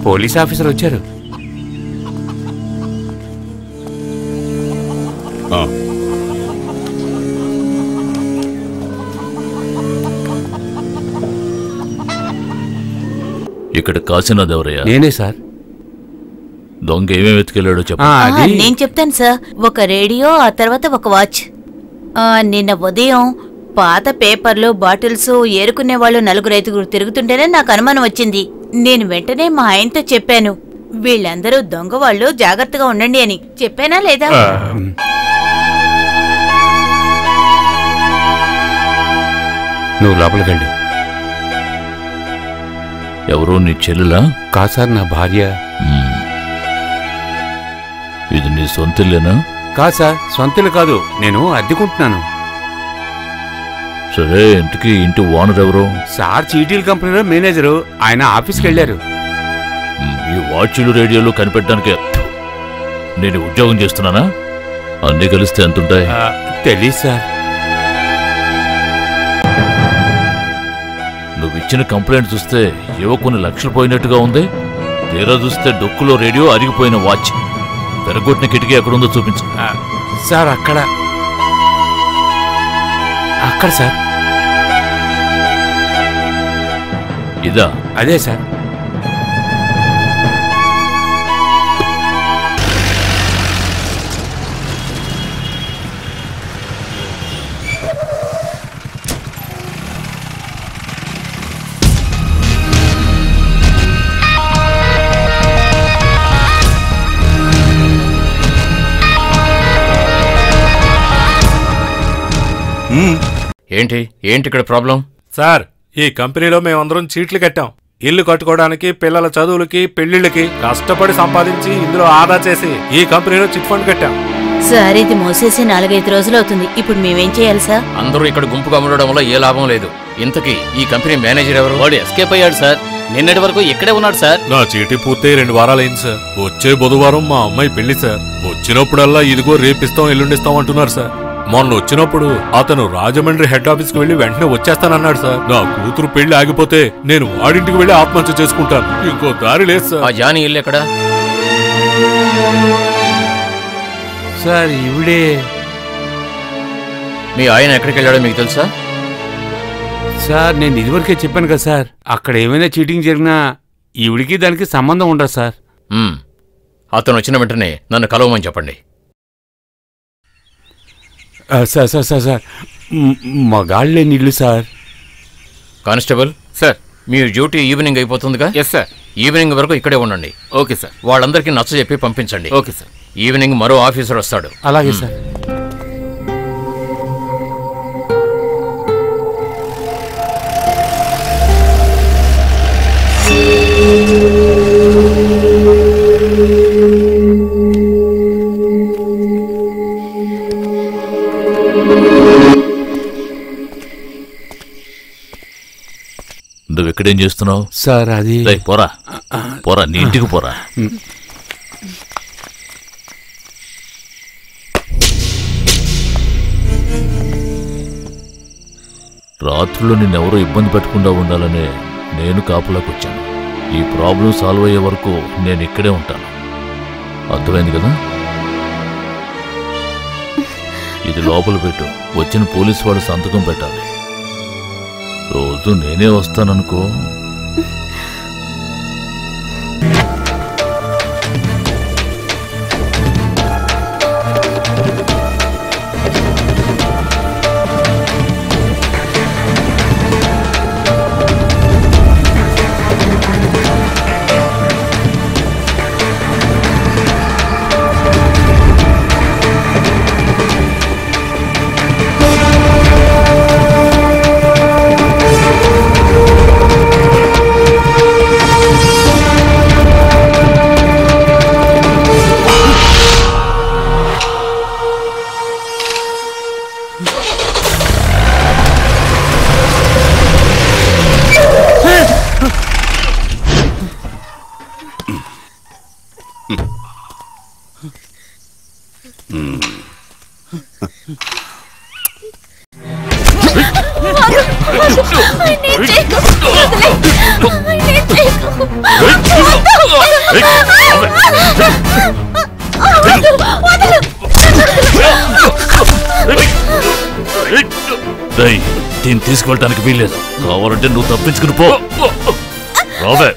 Police officer వచ్చారు. ఇక్కడ కాశీనాథ్ ఎవరయ్యా? నేనే సార్. దొంగ ఏమేమి వెతికెళ్ళాడో చెప్పు. నేను చెప్తాను సార్. ఒక రేడియో, ఆ తర్వాత ఒక వాచ్. నిన్న ఉదయం పాత పేపర్లు, బాటిల్స్ ఏరుకునే వాళ్ళు 4-5 తిరుగుతుంటేనే నాకు అనుమానం వచ్చింది. నేను వెంటనే మా ఆయనతో చెప్పాను, వీళ్ళందరూ దొంగ వాళ్ళు, జాగ్రత్తగా ఉండండి అని. చెప్పానా లేదా? నువ్వు లోపలికెళ్ళి. ఎవరో నీ చెల్లెలా? కాదు సార్, నా భార్య. ఇది నీ సొంతిల్లేనా? కాదు సార్, సొంతలు కాదు, నేను అద్దెకుంటున్నాను. సరే, ఇంటికి ఇంటి ఓనర్ ఎవరు? సార్ చీటీల కంపెనీలో మేనేజరు. ఆయన ఆఫీస్కి వెళ్ళారు. ఈ వాచ్లు, రేడియోలు కనిపెట్టడానికి నేను ఉద్యోగం చేస్తున్నానా? అన్నీ కలిస్తే ఎంతుంటాయి? తెలీదు సార్. నువ్వు ఇచ్చిన కంప్లైంట్ చూస్తే ఏవో కొన్ని లక్షలు పోయినట్టుగా ఉంది. తీరా చూస్తే డొక్కులో రేడియో, అరిగిపోయిన వాచ్. పెరగొట్టిన కిటికీ ఎక్కడుందో చూపించు. సార్ అక్కడ సార్. ఇదా? అదే సార్. ఏంటి ఇక్కడ ప్రాబ్లం? సార్, ఈ కంపెనీలో మేమందరం చీట్లు కట్టాం. ఇల్లు కట్టుకోవడానికి, పిల్లల చదువులకి, పెళ్లిళ్ళకి కష్టపడి సంపాదించి ఇందులో ఆదా చేసి ఈ కంపెనీలో చిట్ ఫండ్ కట్టాం. సార్, ఇది మోసేసి 4-5 రోజులు అవుతుంది. ఇప్పుడు మేమేం చేయాలి సార్? అందరూ ఇక్కడ గుంపుగా ఉండడం వల్ల ఏ లాభం లేదు. ఇంతకీ ఈ కంపెనీ మేనేజర్ ఎవరు? వాడు ఎస్కేప్ అయ్యాడు సార్. నిన్నటి వరకు ఇక్కడే ఉన్నాడు సార్. నా చీటీ పూర్తి 2 వారాలైంది సార్. వచ్చే బుధవారం మా అమ్మాయి పెళ్లి సార్. వచ్చినప్పుడల్లా ఇదిగో రేపిస్తాం, ఎల్లుండిస్తాం అంటున్నారు సార్. మొన్న వచ్చినప్పుడు అతను రాజమండ్రి హెడ్ ఆఫీస్ కి వెళ్లి వెంటనే వచ్చేస్తానన్నాడు సార్. నా కూతురు పెళ్లి ఆగిపోతే నేను వాడింటికి వెళ్లి ఆత్మహత్య చేసుకుంటాను. ఇంకో దారి లేదు సార్. ఆ జానీ ఇల్లు ఎక్కడ? సార్ ఇవిడే. మీ ఆయన ఎక్కడికి వెళ్ళాడో మీకు తెలుసా? సార్, నేను ఇదివరకే చెప్పాను కదా సార్, అక్కడ ఏమైనా చీటింగ్ జరిగినా ఈవిడికి దానికి సంబంధం ఉండదు సార్. అతను వచ్చిన వెంటనే నన్ను కలవమని చెప్పండి. సార్ సార్ సార్ సార్ మగాళ్ళే నీళ్ళు సార్. కానిస్టేబుల్ సార్, మీ డ్యూటీ ఈవినింగ్ అయిపోతుందిగా? Yes sir. ఈవినింగ్ వరకు ఇక్కడే ఉండండి. Okay sir. వాళ్ళందరికీ నచ్చ చెప్పి పంపించండి. Okay sir. ఈవినింగ్ మరో ఆఫీసర్ వస్తాడు. అలాగే సార్. నువ్వు ఇక్కడేం చేస్తున్నావు? సార్ అది పోరా నీ ఇంటికి పోరా. రాత్రులు నిన్నెవరూ ఇబ్బంది పెట్టకుండా ఉండాలనే నేను కాపులాకి వచ్చాను. ఈ ప్రాబ్లం సాల్వ్ అయ్యే వరకు నేను ఇక్కడే ఉంటాను. అర్థమైంది కదా? ఇది లోపల పెట్టు. వచ్చిన పోలీసు వాళ్ళు సంతకం పెట్టాలి. రోజు నేనే వస్తాననుకో. దీన్ని తీసుకువెళ్ళటానికి వీల్లేదు. కావాలంటే నువ్వు తప్పించుకుని పో. రావే.